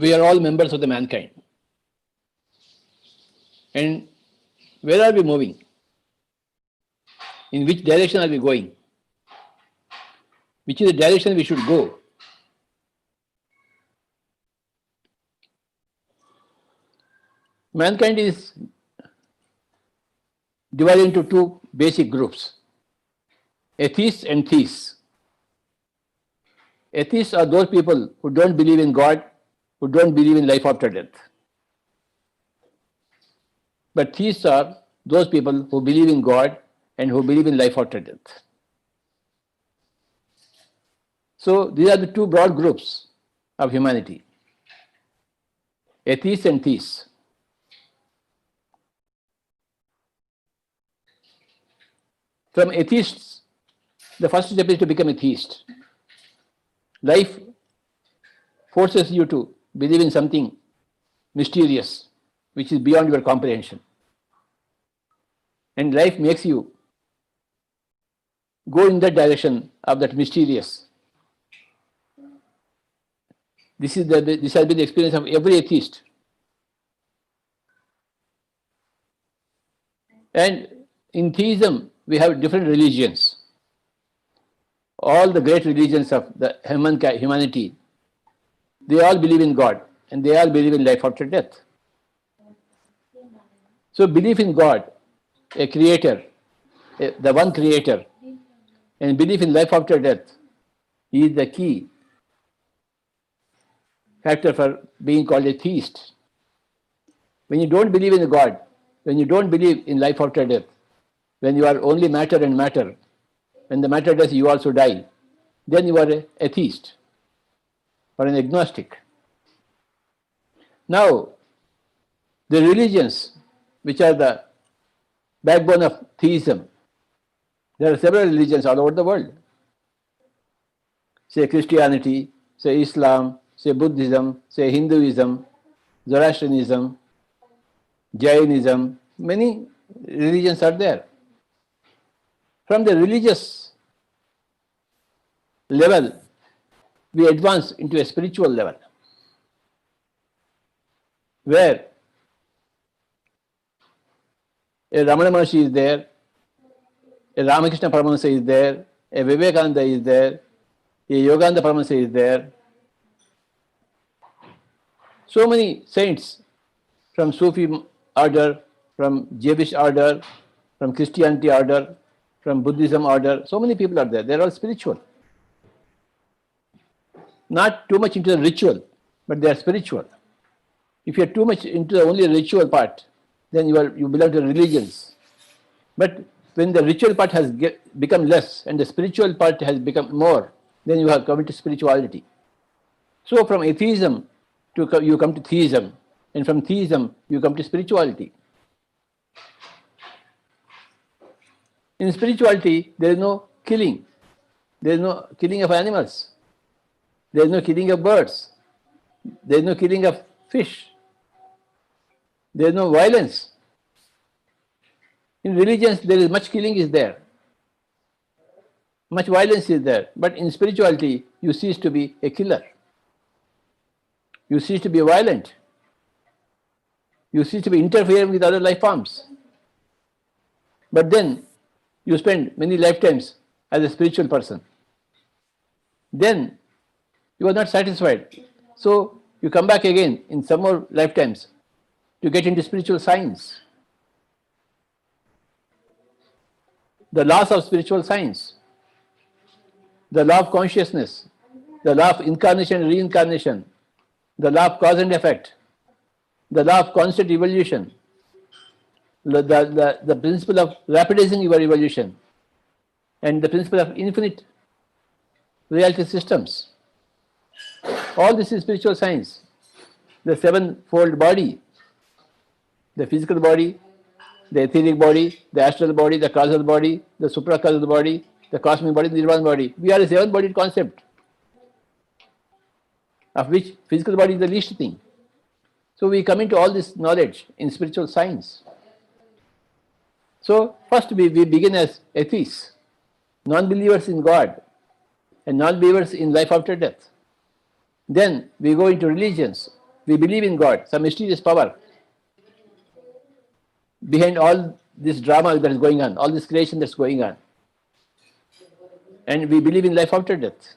we are all members of the mankind. And where are we moving? In which direction are we going? Which is the direction we should go? Mankind is divided into two basic groups, atheists and theists. Atheists are those people who don't believe in God, who don't believe in life after death. But theists are those people who believe in God and who believe in life after death. So these are the two broad groups of humanity, atheists and theists. From atheists, the first step is to become a theist. Life forces you to believe in something mysterious, which is beyond your comprehension. And life makes you go in that direction of that mysterious. This has been the experience of every atheist. And in theism, we have different religions. All the great religions of the humanity, they all believe in God and they all believe in life after death. So belief in God, a creator, the one creator, and belief in life after death is the key factor for being called a theist. When you don't believe in God, when you don't believe in life after death, when you are only matter and matter, when the matter dies, you also die, then you are an atheist or an agnostic. Now, the religions which are the backbone of theism, there are several religions all over the world. Say Christianity, say Islam, say Buddhism, say Hinduism, Zoroastrianism, Jainism, many religions are there. From the religious level, we advance into a spiritual level, where a Ramana Maharshi is there, a Ramakrishna Paramahansa is there, a Vivekananda is there, a Yogananda Paramahansa is there. So many saints from Sufi order, from Jewish order, from Christianity order, from Buddhism order, so many people are there. They are all spiritual. Not too much into the ritual, but they are spiritual. If you are too much into the only ritual part, then you belong to religions. But when the ritual part has become less and the spiritual part has become more, then you have come into spirituality. So from atheism you come to theism, and from theism you come to spirituality. In spirituality, there is no killing. There is no killing of animals. There is no killing of birds. There is no killing of fish. There is no violence. In religions, there is much killing is there. Much violence is there. But in spirituality, you cease to be a killer. You cease to be violent. You cease to be interfering with other life forms. But then, you spend many lifetimes as a spiritual person. Then, you are not satisfied. So, you come back again in some more lifetimes to get into spiritual science. The laws of spiritual science, the law of consciousness, the law of incarnation and reincarnation, the law of cause and effect, the law of constant evolution, the principle of rapidizing your evolution, and the principle of infinite reality systems. All this is spiritual science. The sevenfold body, the physical body, the etheric body, the astral body, the causal body, the supracausal body, the cosmic body, the nirvana body. We are a seven-bodied concept, of which physical body is the least thing. So we come into all this knowledge in spiritual science. So first we begin as atheists, non-believers in God and non-believers in life after death. Then we go into religions We believe in God, some mysterious power behind all this drama that is going on, all this creation that's going on. And we believe in life after death.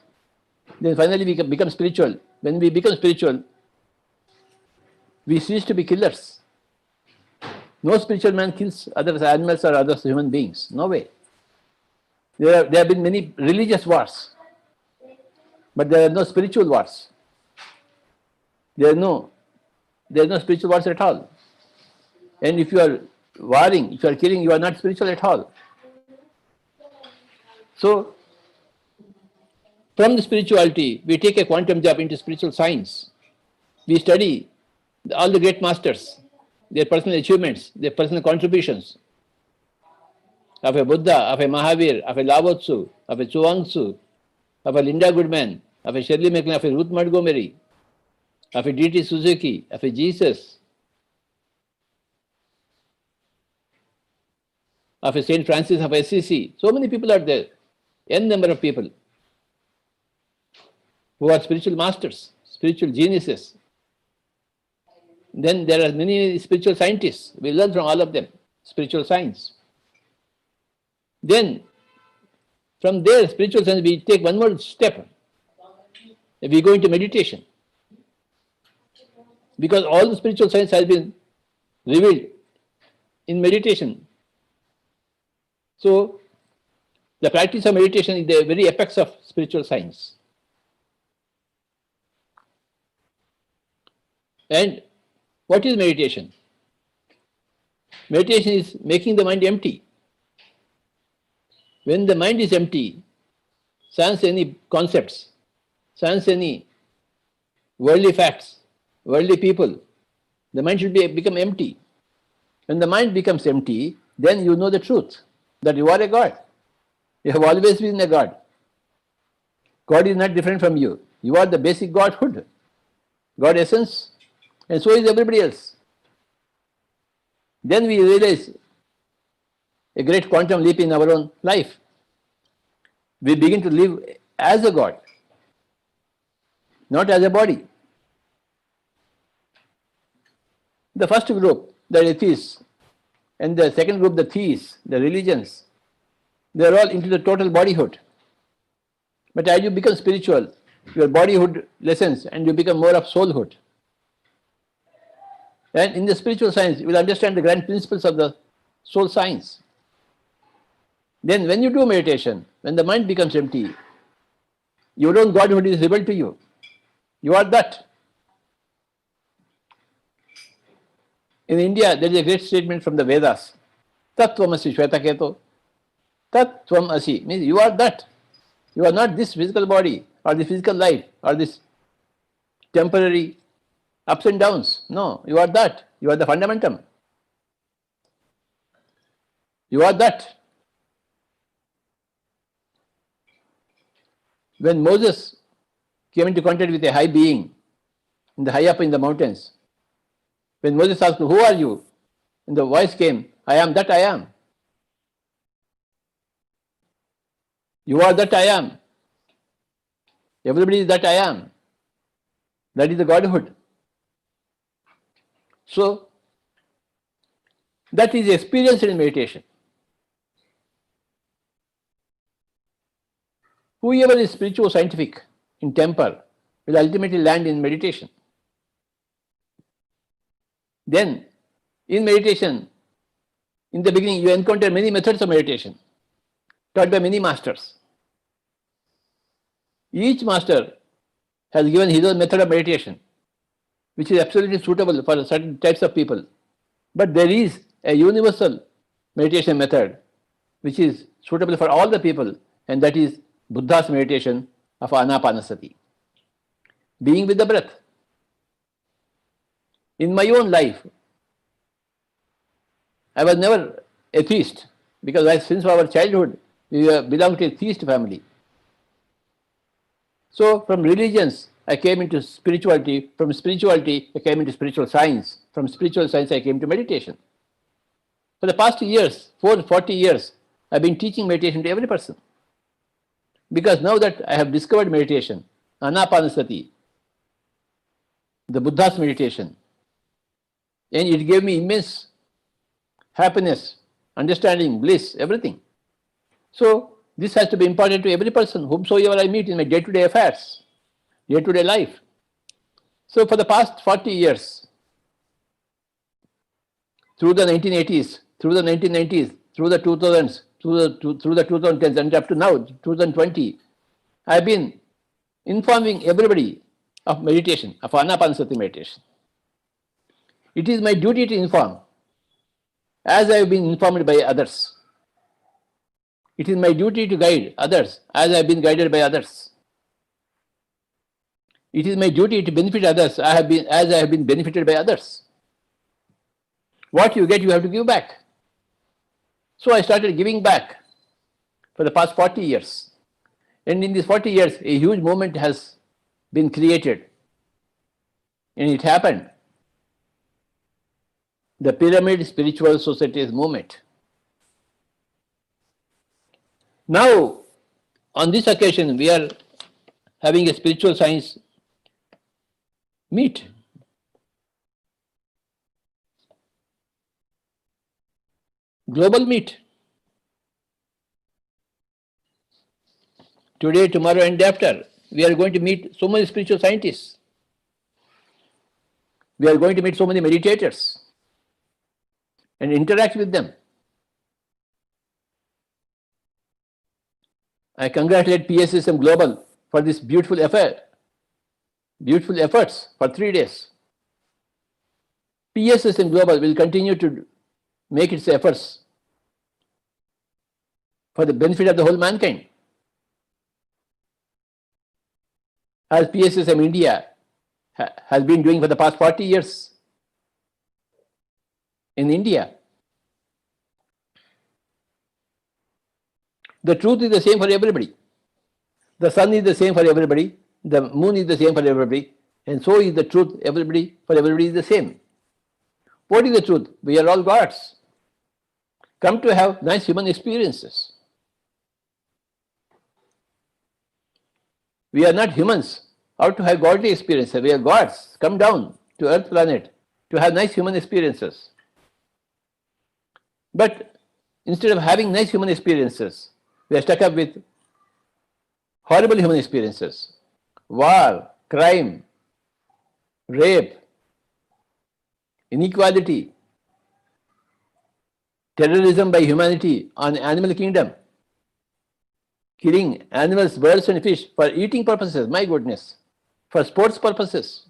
Then finally we become spiritual. When we become spiritual, we cease to be killers. No spiritual man kills other animals or other human beings. No way. There have been many religious wars, but there are no spiritual wars. There are no spiritual wars at all. And if you are warring, if you are killing, you are not spiritual at all. So, from the spirituality, we take a quantum jump into spiritual science. We study all the great masters, their personal achievements, their personal contributions of a Buddha, of a Mahavir, of a Lao Tzu, of a Chuang Tzu, of a Linda Goodman, of a Shirley MacLaine, of a Ruth Montgomery, of a D.T. Suzuki, of a Jesus, of a Saint Francis of Assisi. So many people are there, n number of people who are spiritual masters, spiritual geniuses. Then there are many spiritual scientists. We learn from all of them, spiritual science. Then from there, spiritual science, we take one more step. We go into meditation. Because all the spiritual science has been revealed in meditation. So, the practice of meditation is the very apex of spiritual science. And what is meditation? Meditation is making the mind empty. When the mind is empty, sans any concepts, sans any worldly facts, worldly people, the mind should become empty. When the mind becomes empty, then you know the truth, that you are a God. You have always been a God. God is not different from you. You are the basic Godhood, God essence, and so is everybody else. Then we realize a great quantum leap in our own life. We begin to live as a God, not as a body. The first group, the atheists, and the second group, the theists, the religions, they are all into the total bodyhood. But as you become spiritual, your bodyhood lessens and you become more of soulhood. And in the spiritual science, you will understand the grand principles of the soul science. Then when you do meditation, when the mind becomes empty, your own Godhood is revealed to you. You are that. In India, there is a great statement from the Vedas. Tat Tvamasi Shvetaketo. Tat Tvamasi means you are that. You are not this physical body or this physical life or this temporary ups and downs. No, you are that. You are the fundamentum. You are that. When Moses came into contact with a high being, in the high up in the mountains, when Moses asked, "Who are you?" and the voice came, "I am that I am." You are that I am. Everybody is that I am. That is the Godhood. So, that is experienced in meditation. Whoever is spiritual scientific in temper will ultimately land in meditation. Then, in meditation, in the beginning, you encounter many methods of meditation taught by many masters. Each master has given his own method of meditation, which is absolutely suitable for certain types of people. But there is a universal meditation method which is suitable for all the people, and that is Buddha's meditation of Anapanasati, being with the breath. In my own life, I was never a theist because since our childhood we belong to a theist family. So from religions I came into spirituality, from spirituality I came into spiritual science, from spiritual science I came to meditation. For the past years, 40 years, I have been teaching meditation to every person. Because now that I have discovered meditation, Anapanasati, the Buddha's meditation. And it gave me immense happiness, understanding, bliss, everything. So this has to be important to every person, whomsoever I meet in my day-to-day affairs, day-to-day life. So for the past 40 years, through the 1980s, through the 1990s, through the 2000s, through the 2010s, and up to now, 2020, I've been informing everybody of meditation, of Anapanasati meditation. It is my duty to inform, as I have been informed by others. It is my duty to guide others, as I have been guided by others. It is my duty to benefit others, as I have been benefited by others. What you get, you have to give back. So I started giving back for the past 40 years. And in these 40 years, a huge movement has been created. And it happened. The Pyramid Spiritual Societies movement. Now, on this occasion, we are having a spiritual science meet. Global meet. Today, tomorrow, and after, we are going to meet so many spiritual scientists. We are going to meet so many meditators and interact with them. I congratulate PSSM Global for this beautiful efforts for 3 days. PSSM Global will continue to make its efforts for the benefit of the whole mankind. As PSSM India has been doing for the past 40 years in India. The truth is the same for everybody. The sun is the same for everybody. The moon is the same for everybody. And so is the truth. For everybody is the same. What is the truth? We are all gods, come to have nice human experiences. We are not humans out to have godly experiences. We are gods, come down to earth planet to have nice human experiences. But instead of having nice human experiences, we are stuck up with horrible human experiences. War, crime, rape, inequality, terrorism by humanity on animal kingdom, killing animals, birds and fish for eating purposes, my goodness, for sports purposes.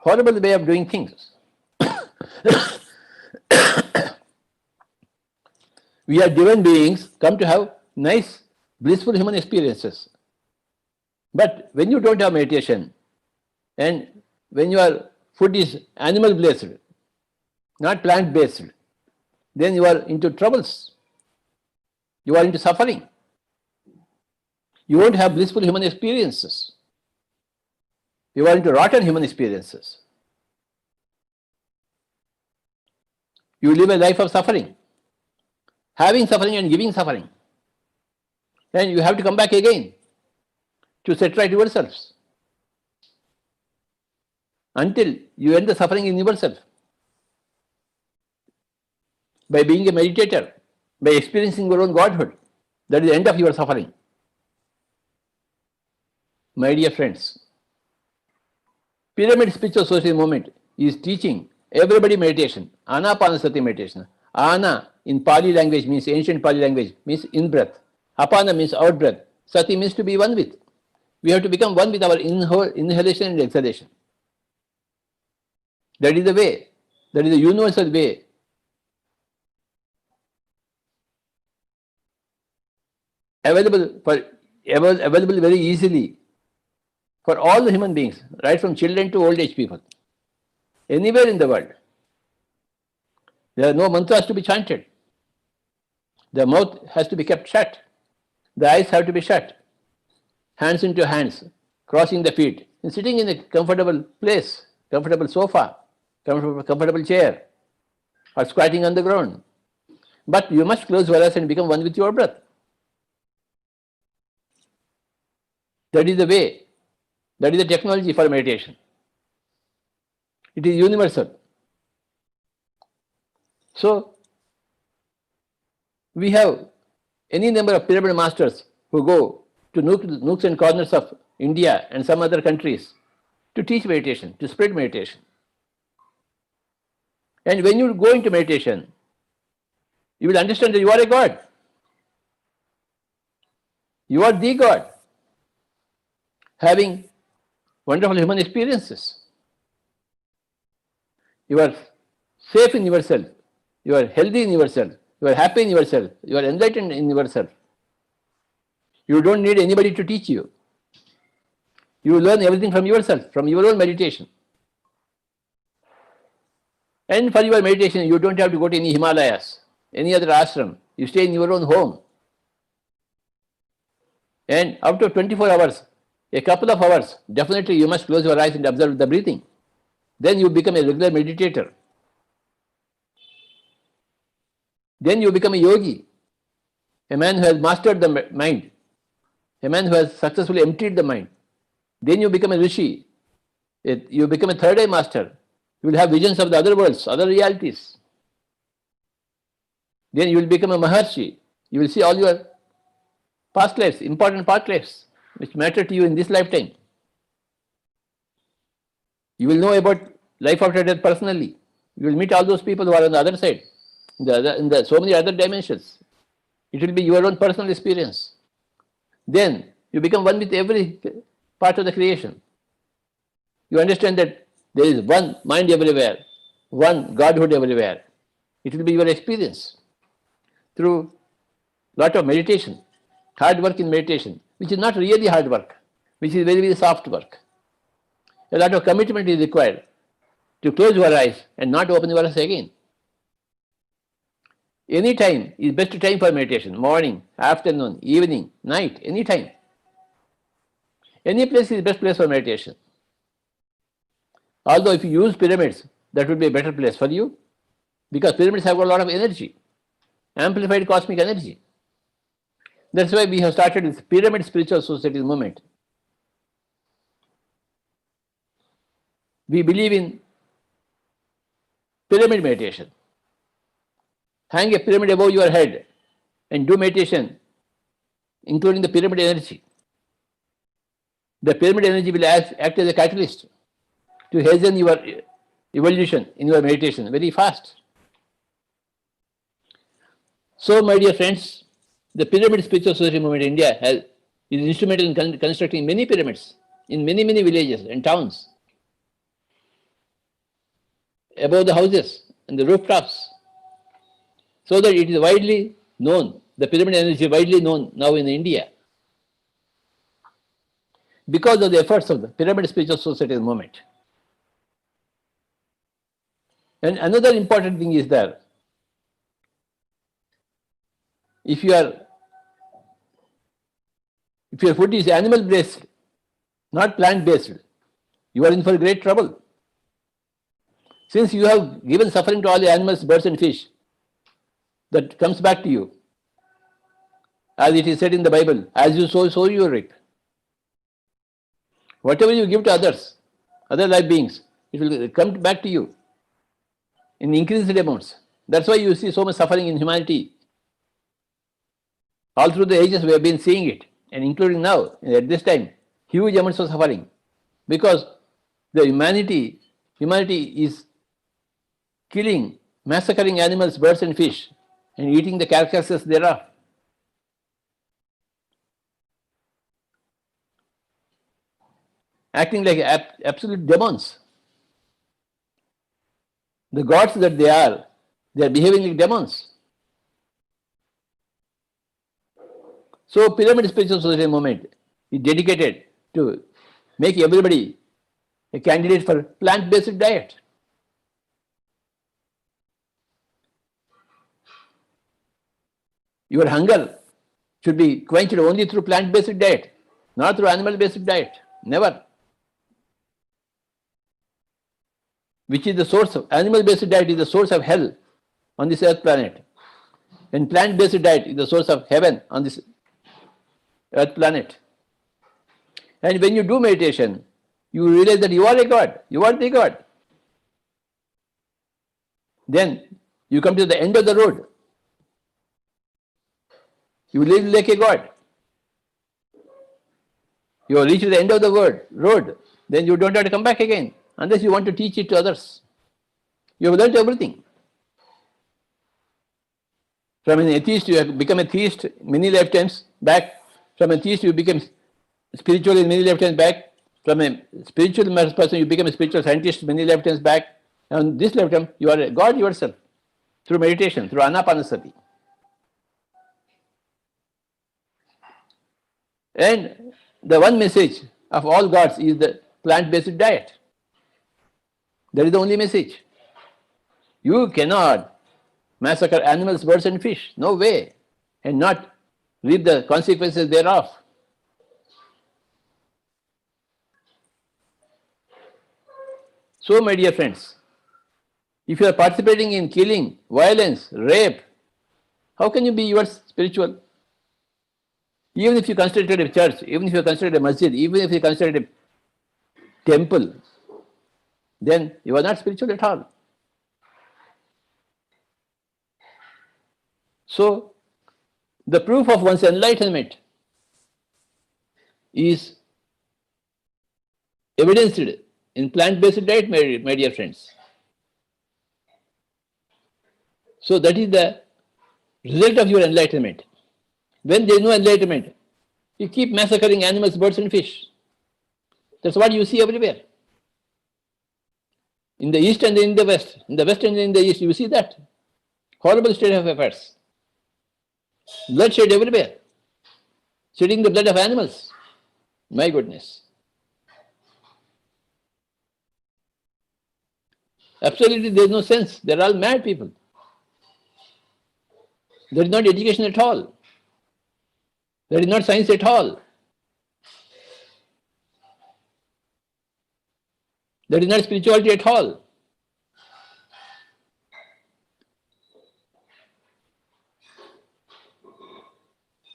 Horrible way of doing things. We are divine beings, come to have nice, blissful human experiences. But when you don't have meditation, and when your food is animal based, not plant based, then you are into troubles. You are into suffering. You won't have blissful human experiences. You are into rotten human experiences. You live a life of suffering, having suffering and giving suffering. Then you have to come back again to set right yourselves until you end the suffering in yourself. By being a meditator, by experiencing your own godhood, that is the end of your suffering. My dear friends, Pyramid Spiritual Society movement is teaching everybody meditation, Anapanasati meditation. Ana in Pali language means, ancient Pali language means in-breath. Apana means out-breath. Sati means to be one with. We have to become one with our inhalation and exhalation. That is the way. That is the universal way. Available very easily for all the human beings, right from children to old age people, anywhere in the world. There are no mantras to be chanted. The mouth has to be kept shut. The eyes have to be shut. Hands into hands, crossing the feet, and sitting in a comfortable place, comfortable sofa, comfortable chair, or squatting on the ground. But you must close your eyes and become one with your breath. That is the way. That is the technology for meditation. It is universal. So, we have any number of pyramid masters who go to nooks and corners of India and some other countries to teach meditation, to spread meditation. And when you go into meditation, you will understand that you are a God. You are the God, having wonderful human experiences. You are safe in yourself. You are healthy in yourself. You are happy in yourself. You are enlightened in yourself. You don't need anybody to teach you. You learn everything from yourself, from your own meditation. And for your meditation, you don't have to go to any Himalayas, any other ashram. You stay in your own home. And after 24 hours, a couple of hours, definitely you must close your eyes and observe the breathing. Then you become a regular meditator. Then you become a yogi, a man who has mastered the mind, a man who has successfully emptied the mind. Then you become a rishi, you become a third eye master. You will have visions of the other worlds, other realities. Then you will become a maharshi. You will see all your past lives, important past lives, which matter to you in this lifetime. You will know about life after death personally. You will meet all those people who are on the other side, in the so many other dimensions. It will be your own personal experience. Then you become one with every part of the creation. You understand that there is one mind everywhere, one Godhood everywhere. It will be your experience through lot of meditation, hard work in meditation, which is not really hard work, which is very, very soft work. A lot of commitment is required to close your eyes and not open your eyes again. Any time is best time for meditation, morning, afternoon, evening, night, any time. Any place is best place for meditation. Although if you use pyramids, that would be a better place for you, because pyramids have got a lot of energy, amplified cosmic energy. That's why we have started this Pyramid Spiritual Society movement. We believe in pyramid meditation. Hang a pyramid above your head and do meditation, including the pyramid energy. The pyramid energy will act as a catalyst to hasten your evolution in your meditation very fast. So, my dear friends, the Pyramid Spiritual Society movement in India is instrumental in constructing many pyramids in many, many villages and towns, above the houses and the rooftops, so that it is widely known, the pyramid energy is widely known now in India, because of the efforts of the Pyramid Spiritual Society movement. And another important thing is that if your food is animal based, not plant based, you are in for great trouble. Since you have given suffering to all the animals, birds and fish, that comes back to you. As it is said in the Bible, as you sow, so you reap. Whatever you give to others, other life beings, it will come back to you in increased amounts. That's why you see so much suffering in humanity. All through the ages we have been seeing it, and including now, at this time, huge amounts of suffering, because the humanity is killing, massacring animals, birds and fish, and eating the carcasses thereof. Acting like absolute demons. The gods that they are behaving like demons. So, Pyramid Spiritual Society movement is dedicated to make everybody a candidate for plant-based diet. Your hunger should be quenched only through plant-based diet, not through animal-based diet. Never. Which is the source of animal-based diet is the source of hell on this earth planet, and plant-based diet is the source of heaven on this earth planet. And when you do meditation, you realize that you are a God, you are the God. Then you come to the end of the road. You live like a god. You reach the end of the road. Then you don't have to come back again unless you want to teach it to others. You have learnt everything. From an atheist, you have become a theist many lifetimes back. From a theist, you become spiritual in many lifetimes back. From a spiritual person, you become a spiritual scientist many lifetimes back. And this lifetime, you are a God yourself through meditation, through Anapanasati. And the one message of all gods is the plant-based diet. That is the only message. You cannot massacre animals, birds and fish. No way. And not reap the consequences thereof. So, my dear friends, if you are participating in killing, violence, rape, how can you be yours spiritual? Even if you consider it a church, even if you consider it a masjid, even if you consider it a temple, then you are not spiritual at all. So, the proof of one's enlightenment is evidenced in plant-based diet, my dear friends. So, that is the result of your enlightenment. When there is no enlightenment, you keep massacring animals, birds and fish. That's what you see everywhere. In the east and in the west and in the east, you see that. Horrible state of affairs. Bloodshed everywhere. Shedding the blood of animals. My goodness. Absolutely, there is no sense. They are all mad people. There is not education at all. There is not science at all. There is not spirituality at all.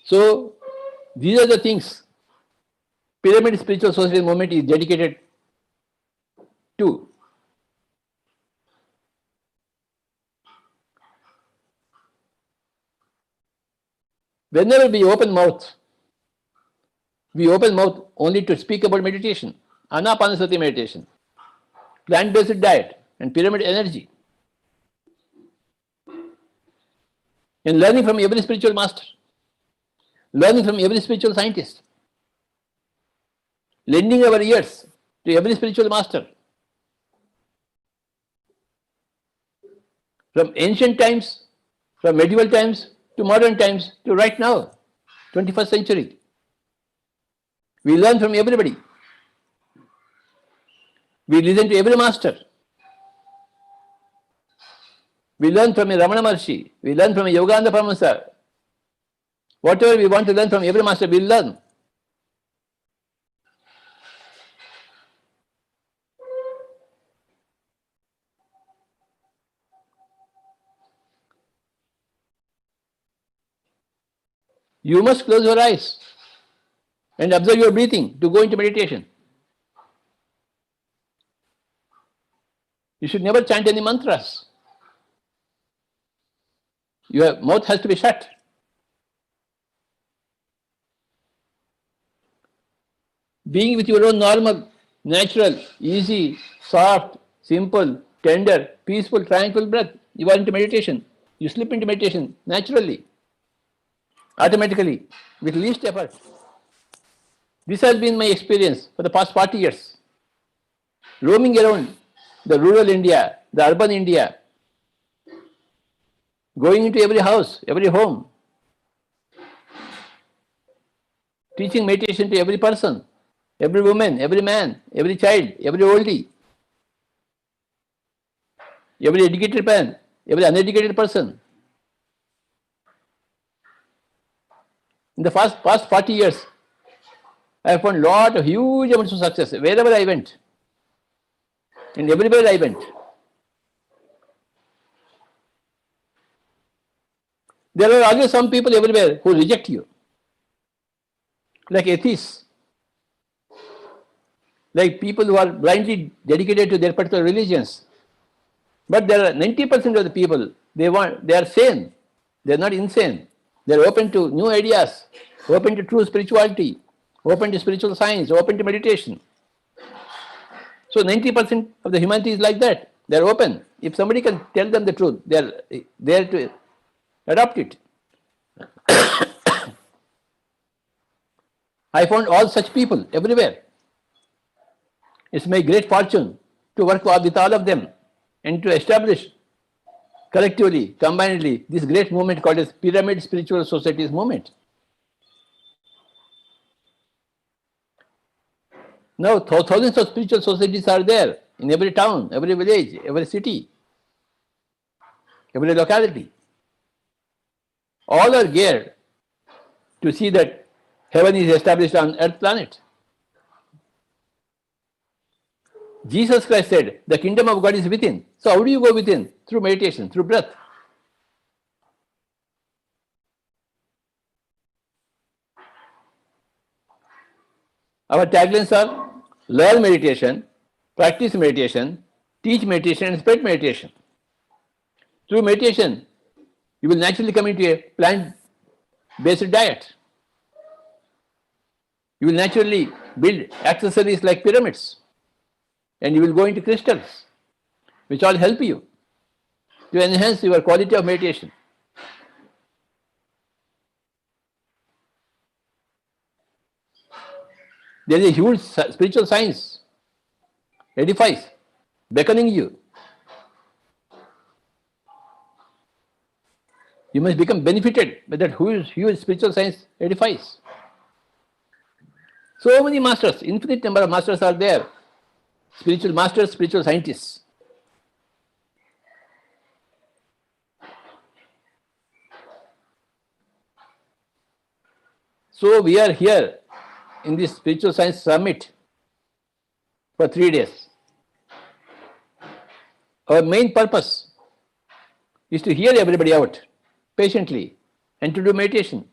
So, these are the things Pyramid Spiritual Society movement is dedicated to. Whenever we open mouth only to speak about meditation, Anapanasati meditation, plant-based diet and pyramid energy, and learning from every spiritual master, learning from every spiritual scientist, lending our ears to every spiritual master. From ancient times, from medieval times, to modern times, to right now, 21st century. We learn from everybody. We listen to every master. We learn from a Ramana Maharshi. We learn from a Yogananda Paramahansa. Whatever we want to learn from every master, we learn. You must close your eyes and observe your breathing to go into meditation. You should never chant any mantras. Your mouth has to be shut. Being with your own normal, natural, easy, soft, simple, tender, peaceful, tranquil breath. You are into meditation. You slip into meditation naturally, automatically, with least effort. This has been my experience for the past 40 years. Roaming around the rural India, the urban India, going into every house, every home, teaching meditation to every person, every woman, every man, every child, every oldie, every educated man, every uneducated person. In the past 40 years, I have found huge amounts of success wherever I went, and everywhere I went. There are always some people everywhere who reject you, like atheists, like people who are blindly dedicated to their particular religions. But there are 90% of the people, they are sane. They are not insane. They are open to new ideas, open to true spirituality, open to spiritual science, open to meditation. So 90% of the humanity is like that. They are open. If somebody can tell them the truth, they are there to adopt it. I found all such people everywhere. It's my great fortune to work with all of them and to establish collectively, combinedly, this great movement called as Pyramid Spiritual Societies movement. Now, thousands of spiritual societies are there in every town, every village, every city, every locality. All are geared to see that heaven is established on earth planet. Jesus Christ said, the kingdom of God is within. So how do you go within? Through meditation, through breath. Our taglines are learn meditation, practice meditation, teach meditation and spread meditation. Through meditation, you will naturally come into a plant-based diet. You will naturally build accessories like pyramids, and you will go into crystals, which all help you to enhance your quality of meditation. There is a huge spiritual science, edifice, beckoning you. You must become benefited by that huge spiritual science edifice. So many masters, infinite number of masters are there. Spiritual masters, spiritual scientists. So we are here in this spiritual science summit for 3 days. Our main purpose is to hear everybody out patiently and to do meditation.